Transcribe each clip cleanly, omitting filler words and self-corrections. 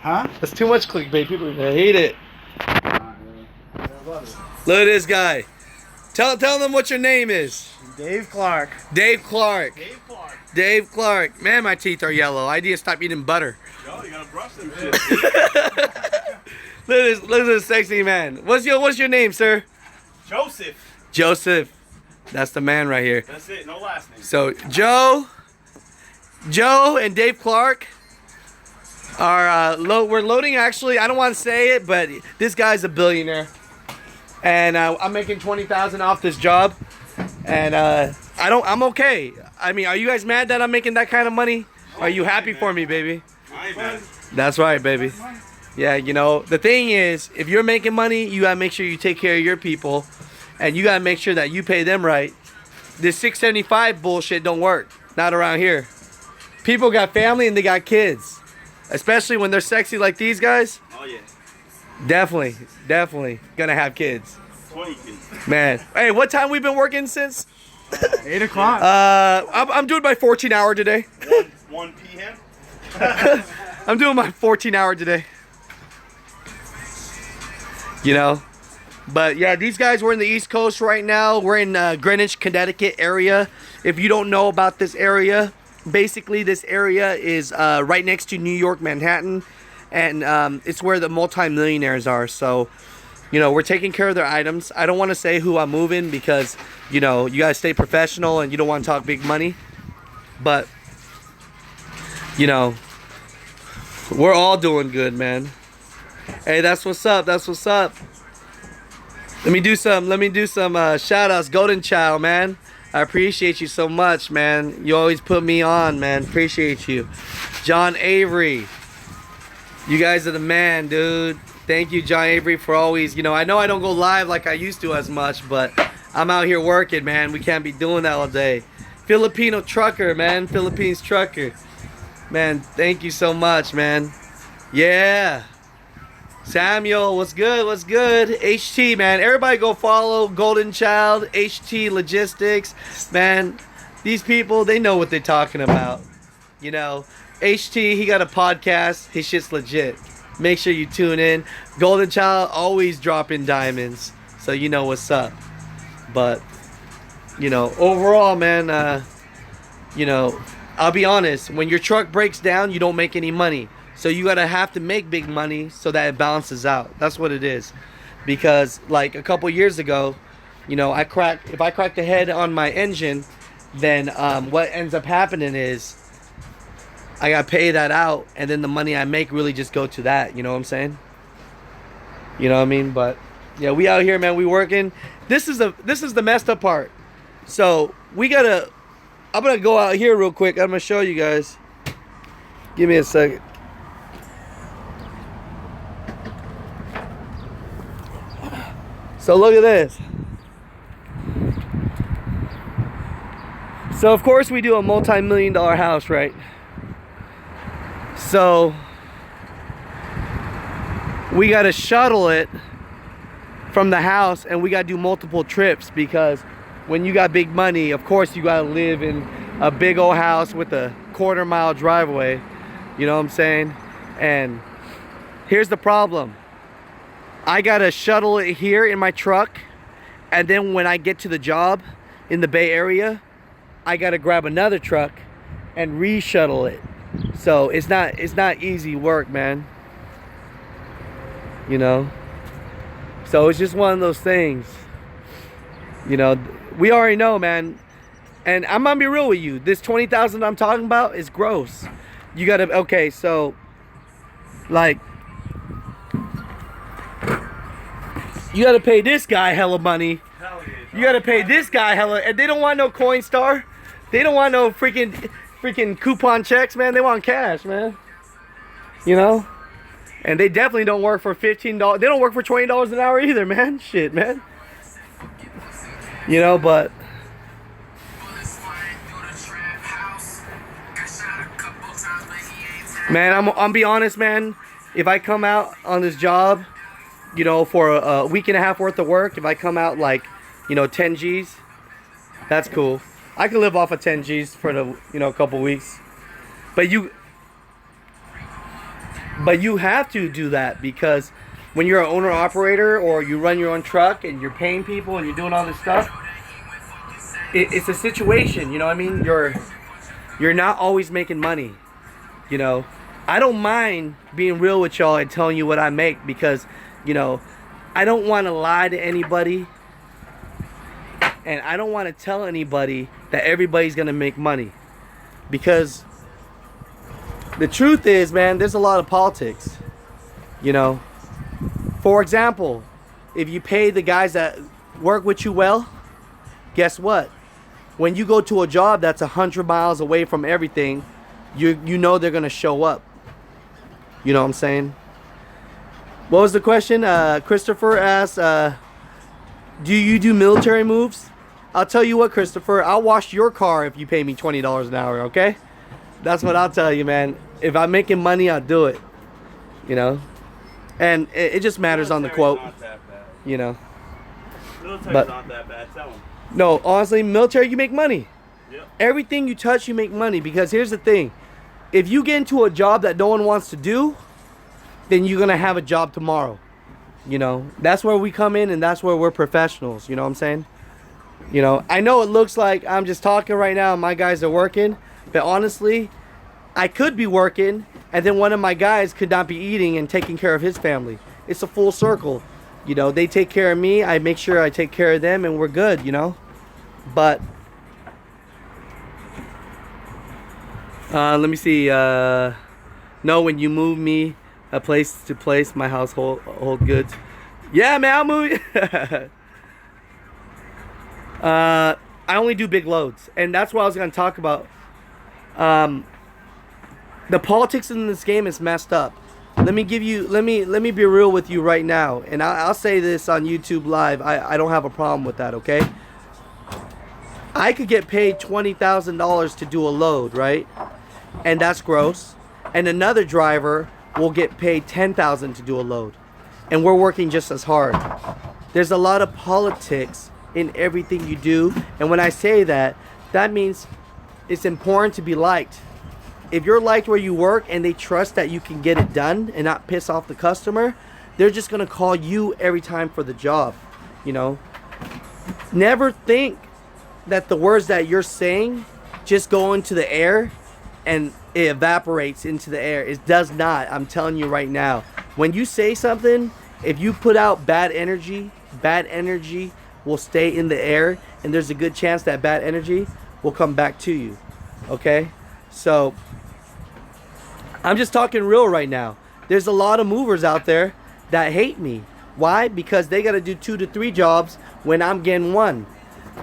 Huh? That's too much clickbait. People are gonna hate it. Look at this guy. Tell them what your name is. Dave Clark. Dave Clark. Dave Clark. Dave Clark. Man, my teeth are yellow. I need to stop eating butter. Yo, you gotta brush them shit. Look at this sexy man. What's your name, sir? Joseph. Joseph. That's the man right here. That's it. No last name. So Joe and Dave Clark are we're loading. Actually, I don't want to say it, but this guy's a billionaire, and I'm making $20,000 off this job, and I'm okay. I mean, are you guys mad that I'm making that kind of money? Are you happy for me, baby? I ain't mad. That's right, baby. Yeah, you know, the thing is, if you're making money, you gotta make sure you take care of your people, and you gotta make sure that you pay them right. This 675 bullshit don't work. Not around here. People got family and they got kids, especially when they're sexy like these guys. Oh yeah. Definitely gonna have kids. 20 kids. Man, hey, what time we been working since? 8 o'clock. I'm doing my 14-hour today. 1 p.m. I'm doing my 14-hour today. You know, but yeah, these guys, we're in the East Coast right now. We're in Greenwich, Connecticut area. If you don't know about this area, basically this area is right next to New York, Manhattan, and it's where the multi-millionaires are. So, you know, we're taking care of their items. I don't want to say who I'm moving because, you know, you guys stay professional and you don't want to talk big money. But, you know, we're all doing good, man. Hey, that's what's up. That's what's up. Let me do some shout outs. Golden Child, man. I appreciate you so much, man. You always put me on, man. Appreciate you. John Avery. You guys are the man, dude. Thank you, John Avery, for always, you know I don't go live like I used to as much, but I'm out here working, man. We can't be doing that all day. Filipino trucker, man. Philippines trucker. Man, thank you so much, man. Yeah. Samuel, what's good? What's good? HT, man. Everybody go follow Golden Child, HT Logistics. Man, these people, they know what they're talking about. You know, HT, he got a podcast. His shit's legit. Make sure you tune in. Golden Child always dropping diamonds. So you know what's up. But, you know, overall, man, you know, I'll be honest. When your truck breaks down, you don't make any money. So you gotta have to make big money so that it balances out. That's what it is. Because like a couple years ago, you know, if I crack the head on my engine, then what ends up happening is I gotta pay that out, and then the money I make really just go to that. You know what I'm saying? You know what I mean? But yeah, we out here, man. We working. This is the messed up part. So I'm gonna go out here real quick. I'm gonna show you guys. Give me a second. So look at this. So of course we do a multi-million-dollar house, right? So we got to shuttle it from the house, and we got to do multiple trips, because when you got big money, of course you got to live in a big old house with a quarter-mile driveway. You know what I'm saying? And here's the problem. I gotta shuttle it here in my truck, and then when I get to the job in the Bay Area, I gotta grab another truck and re-shuttle it. So it's not easy work, man. You know? So it's just one of those things. You know, we already know, man. And I'm gonna be real with you. This 20,000 I'm talking about is gross. You gotta, okay, so like, you gotta pay this guy hella money. Hell yeah. You gotta pay this guy hella, and they don't want no Coinstar. They don't want no freaking coupon checks, man. They want cash, man. You know? And they definitely don't work for $15. They don't work for $20 an hour either, man. Shit, man. You know, but man, I'm be honest, man. If I come out on this job, you know, for a week and a half worth of work, if I come out like, you know, 10 G's, that's cool. I can live off of 10 G's for the, you know, a couple weeks. But But you have to do that because when you're an owner operator or you run your own truck and you're paying people and you're doing all this stuff, it's a situation, you know what I mean? You're not always making money, you know. I don't mind being real with y'all and telling you what I make because, you know, I don't want to lie to anybody and I don't want to tell anybody that everybody's going to make money because the truth is, man, there's a lot of politics, you know. For example, if you pay the guys that work with you well, guess what? When you go to a job that's 100 miles away from everything, you know they're going to show up. You know what I'm saying? What was the question? Christopher asked, do you do military moves? I'll tell you what, Christopher, I'll wash your car if you pay me $20 an hour, okay? That's what I'll tell you, man. If I'm making money, I'll do it. You know? And it just matters on the quote. Not that bad. You know? Military's But- not that bad. Tell them. No, honestly, military, you make money. Yep. Everything you touch, you make money. Because here's the thing. If you get into a job that no one wants to do, then you're going to have a job tomorrow. You know? That's where we come in and that's where we're professionals. You know what I'm saying? You know, I know it looks like I'm just talking right now and my guys are working. But honestly, I could be working and then one of my guys could not be eating and taking care of his family. It's a full circle. You know, they take care of me, I make sure I take care of them, and we're good, you know? But, let me see, no, when you move me a place to place, my household hold goods. Yeah, man, I'll move you. I only do big loads, and that's what I was going to talk about. The politics in this game is messed up. Let me be real with you right now, and I'll say this on YouTube Live. I don't have a problem with that, okay? I could get paid $20,000 to do a load, right? And that's gross. And another driver will get paid $10,000 to do a load, and we're working just as hard. There's a lot of politics in everything you do, and when I say that, that means it's important to be liked. If you're liked where you work and they trust that you can get it done and not piss off the customer, they're just gonna call you every time for the job, you know? Never think that the words that you're saying just go into the air and it evaporates into the air. It does not, I'm telling you right now. When you say something, if you put out bad energy will stay in the air and there's a good chance that bad energy will come back to you, okay? So, I'm just talking real right now. There's a lot of movers out there that hate me. Why? Because they got to do 2 to 3 jobs when I'm getting 1.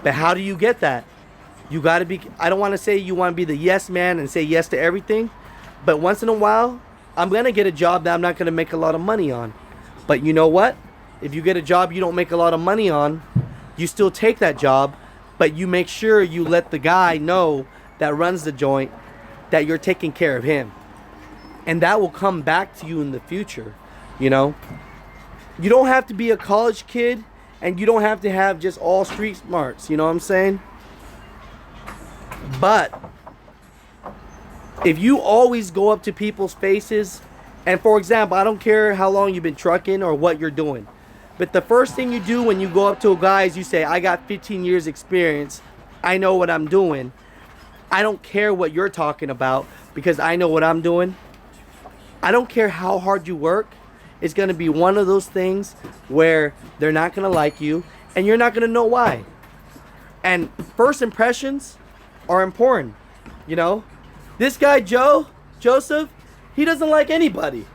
But how do you get that? You got to be, I don't want to say you want to be the yes man and say yes to everything. But once in a while, I'm going to get a job that I'm not going to make a lot of money on. But you know what? If you get a job you don't make a lot of money on, you still take that job. But you make sure you let the guy know that runs the joint that you're taking care of him. And that will come back to you in the future, you know? You don't have to be a college kid and you don't have to have just all street smarts, you know what I'm saying? But if you always go up to people's faces, and for example, I don't care how long you've been trucking or what you're doing, but the first thing you do when you go up to a guy is you say, I got 15 years experience, I know what I'm doing. I don't care what you're talking about because I know what I'm doing. I don't care how hard you work. It's going to be one of those things where they're not going to like you and you're not going to know why. And first impressions are important, you know? This guy, Joseph, he doesn't like anybody.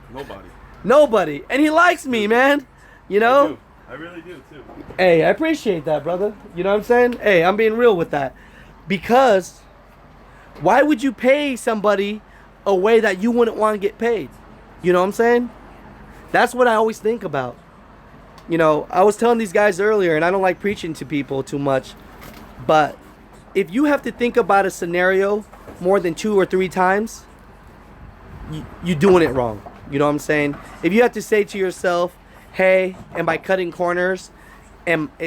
Nobody. And he likes me, man. You know? I really do, too. Hey, I appreciate that, brother. You know what I'm saying? Hey, I'm being real with that. Because why would you pay somebody a way that you wouldn't want to get paid? You know what I'm saying? That's what I always think about. You know, I was telling these guys earlier, and I don't like preaching to people too much, but if you have to think about a scenario more than 2 or 3 times, you're doing it wrong. You know what I'm saying? If you have to say to yourself, hey, am I cutting corners?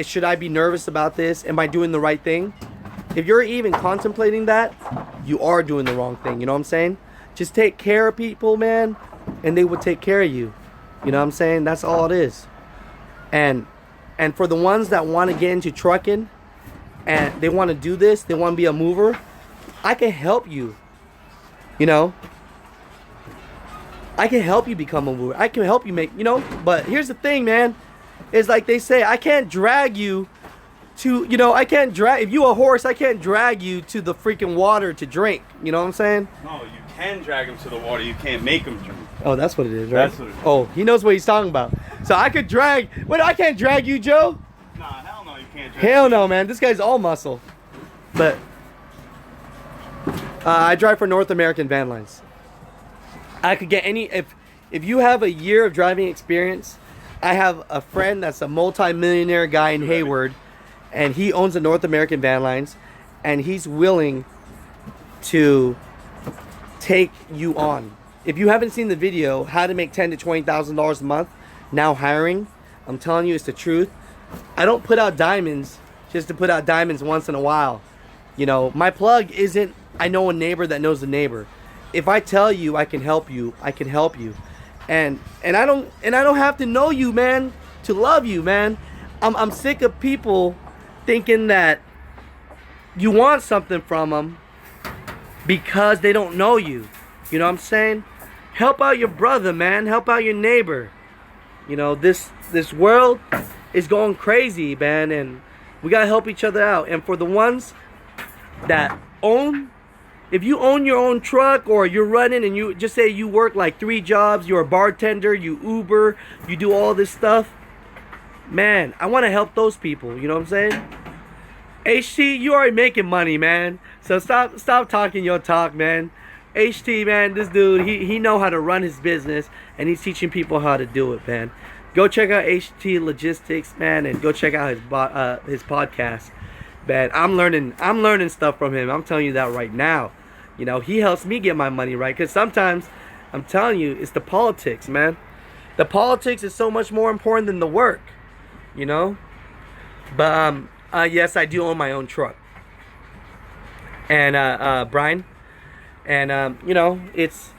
Should I be nervous about this? Am I doing the right thing? If you're even contemplating that, you are doing the wrong thing. You know what I'm saying? Just take care of people, man. and they would take care of you. You know what I'm saying? That's all it is. And for the ones that want to get into trucking and they want to do this, they want to be a mover, I can help you. You know? I can help you become a mover. I can help you make, you know? But here's the thing, man. It's like they say, I can't drag you to, you know, I can't drag, if you a horse, I can't drag you to the freaking water to drink. You know what I'm saying? No, you can drag him to the water. You can't make him drink. Oh, that's what it is, right? That's what it is. Oh, he knows what he's talking about. So I could drag, wait, I can't drag you, Joe? Nah, hell no, you can't drag Hell no, man. This guy's all muscle. But I drive for North American Van Lines. I could get any, if you have a year of driving experience, I have a friend that's a multi-millionaire guy in Hayward, and he owns a North American Van Lines, and he's willing to take you on. If you haven't seen the video, how to make $10,000 to $20,000 a month, now hiring, I'm telling you, it's the truth. I don't put out diamonds just to put out diamonds once in a while. You know, my plug isn't, I know a neighbor that knows a neighbor. If I tell you I can help you, I can help you. And I don't have to know you, man, to love you, man. I'm sick of people thinking that you want something from them because they don't know you. You know what I'm saying? Help out your brother, man. Help out your neighbor. You know, this world is going crazy, man, and we gotta help each other out. And for the ones that own, if you own your own truck or you're running and you just say you work like 3 jobs, you're a bartender, you Uber, you do all this stuff, man, I want to help those people. You know what I'm saying? HT, you already making money, man. So stop talking your talk, man. HT, man, this dude, he know how to run his business, and he's teaching people how to do it, man. Go check out HT Logistics, man, and go check out his podcast, man. I'm learning stuff from him. I'm telling you that right now. You know, he helps me get my money right, because sometimes, I'm telling you, it's the politics, man. The politics is so much more important than the work, you know. But yes, I do own my own truck, and Brian. And, you know, it's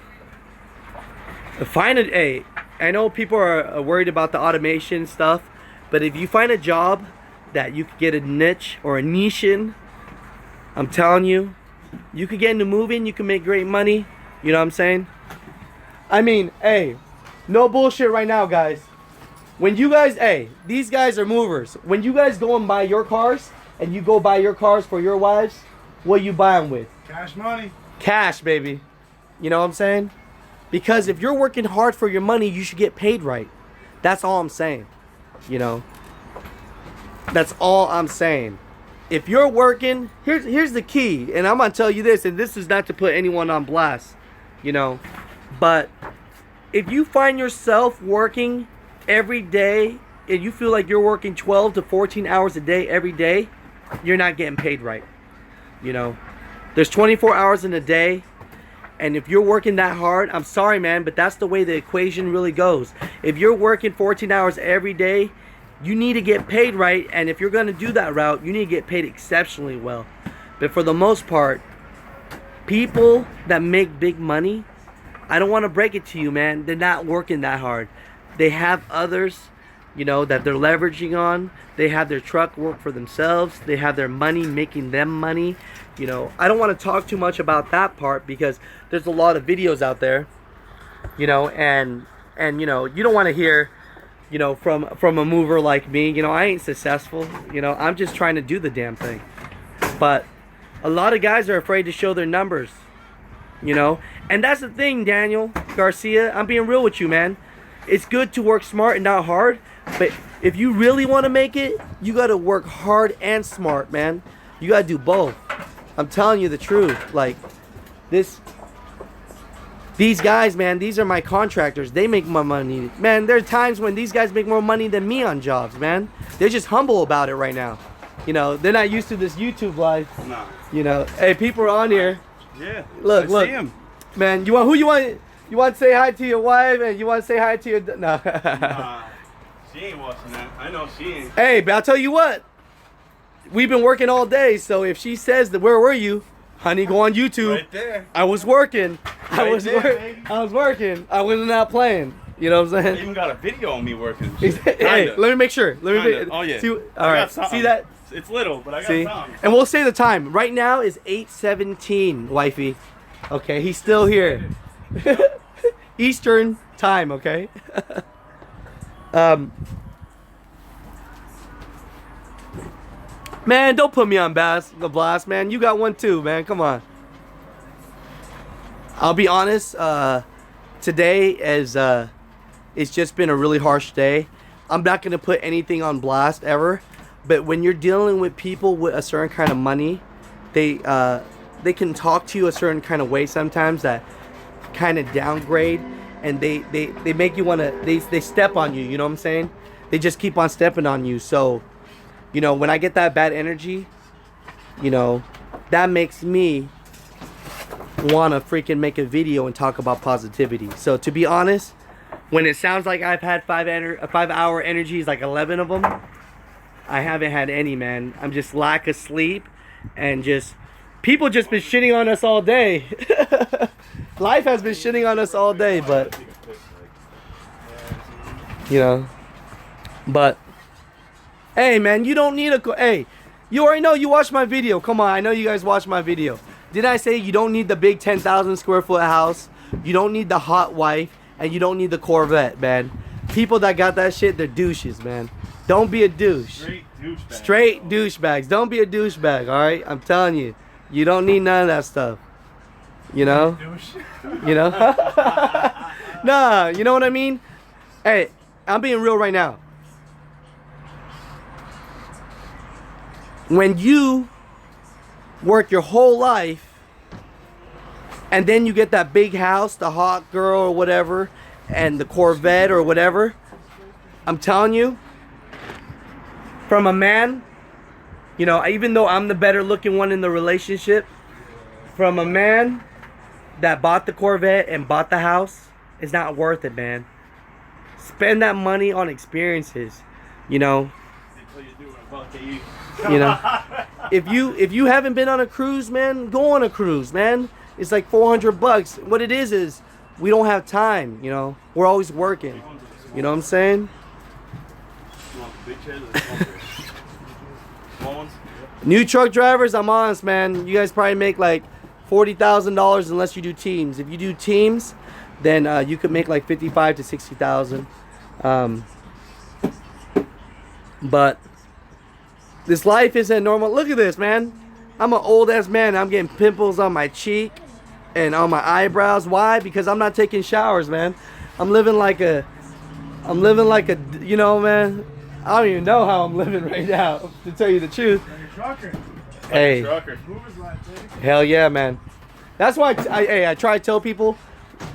find a, I know people are worried about the automation stuff, but if you find a job that you could get a niche or a niche in, I'm telling you, you could get into moving, you can make great money. You know what I'm saying? I mean, hey, no bullshit right now, guys. When you guys, hey, these guys are movers. When you guys go and buy your cars, and you go buy your cars for your wives, what you buy them with? Cash money. Cash, baby. You know what I'm saying? Because if you're working hard for your money, you should get paid right. That's all I'm saying. You know? That's all I'm saying. If you're working, here's the key, and I'm gonna tell you this, and this is not to put anyone on blast, you know, but if you find yourself working every day and you feel like you're working 12 to 14 hours a day every day, you're not getting paid right. You know? There's 24 hours in a day, and if you're working that hard, I'm sorry, man, but that's the way the equation really goes. If you're working 14 hours every day, you need to get paid right, and if you're going to do that route, you need to get paid exceptionally well. But for the most part, people that make big money, I don't want to break it to you, man, they're not working that hard. They have others, you know, that they're leveraging on. They have their truck work for themselves. They have their money making them money. You know, I don't want to talk too much about that part because there's a lot of videos out there, you know, and you know, you don't want to hear, you know, from a mover like me. You know, I ain't successful. You know, I'm just trying to do the damn thing. But a lot of guys are afraid to show their numbers, you know, and that's the thing, Daniel Garcia. I'm being real with you, man. It's good to work smart and not hard, but if you really want to make it, you got to work hard and smart, man. You got to do both. I'm telling you the truth. Like, these guys, man, these are my contractors. They make more money. Man, there are times when these guys make more money than me on jobs, man. They're just humble about it right now. You know, they're not used to this YouTube life. Nah. You know, hey, people are on here. Yeah. Look. See him. Man, you want to say hi to your wife, and you want to say hi to your... No. Nah. She ain't watching that. I know she ain't. Hey, but I'll tell you what. We've been working all day, so if she says that, where were you? Honey, go on YouTube. Right there. I was working. I Right was there, working. baby. I was working. I was not playing. You know what I'm I saying? even got a video on me working. Hey, Kinda. let me make sure. Let me. Kinda. Oh yeah. See, all I got right. something. See that? It's little, but I got See? something. And we'll say the time. Right now is 8:17, wifey. Okay, he's still here. Eastern time, okay? Man, don't put me on the blast, man. You got one too, man. Come on. I'll be honest, today it's just been a really harsh day. I'm not gonna put anything on blast ever, but when you're dealing with people with a certain kind of money, they can talk to you a certain kind of way sometimes that kind of downgrade, and they make you wanna they step on you. You know what I'm saying? They just keep on stepping on you. So, you know, when I get that bad energy, you know, that makes me want to freaking make a video and talk about positivity. So to be honest, when it sounds like I've had 5-hour energies, like 11 of them, I haven't had any, man. I'm just lack of sleep, and just people just been shitting on us all day. Life has been shitting on us all day, but you know, but hey, man, you don't need hey, you already know you watched my video. Come on, I know you guys watched my video. Did I say you don't need the big 10,000 square foot house? You don't need the hot wife, and you don't need the Corvette, man. People that got that shit, they're douches, man. Don't be a douche. Straight douchebag. Straight douchebags. Don't be a douchebag, all right? I'm telling you. You don't need none of that stuff. You know? You know? Nah, you know what I mean? Hey, I'm being real right now. When you work your whole life and then you get that big house, the hot girl or whatever, and the Corvette or whatever, I'm telling you, from a man, you know, even though I'm the better looking one in the relationship, from a man that bought the Corvette and bought the house, it's not worth it, man. Spend that money on experiences, you know. You know, if you haven't been on a cruise, man, go on a cruise, man. It's like $400. What it is we don't have time, you know. We're always working. You know what I'm saying? You want the big chairs or the small chairs? Small ones? New truck drivers, I'm honest, man. You guys probably make like $40,000 unless you do teams. If you do teams, then you could make like 55 to 60,000. But this life isn't normal. Look at this, man. I'm an old ass man. I'm getting pimples on my cheek and on my eyebrows. Why? Because I'm not taking showers, man. I'm living like a, you know, man. I don't even know how I'm living right now, to tell you the truth. Hey, Trucker. hell yeah, man. That's why I try to tell people,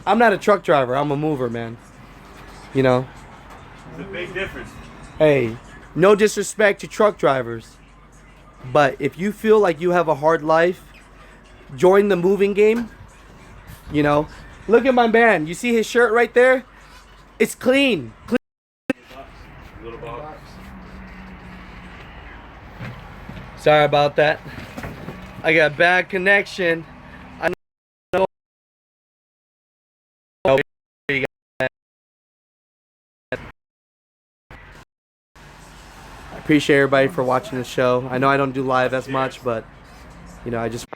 I'm not a truck driver. I'm a mover, man. You know. It's a big difference. Hey, no disrespect to truck drivers, but if you feel like you have a hard life, join the moving game. You know, look at my man. You see his shirt right there? It's clean. Little box. Sorry about that. I got bad connection. I know. I appreciate everybody for watching the show. I know I don't do live as much, but you know, I just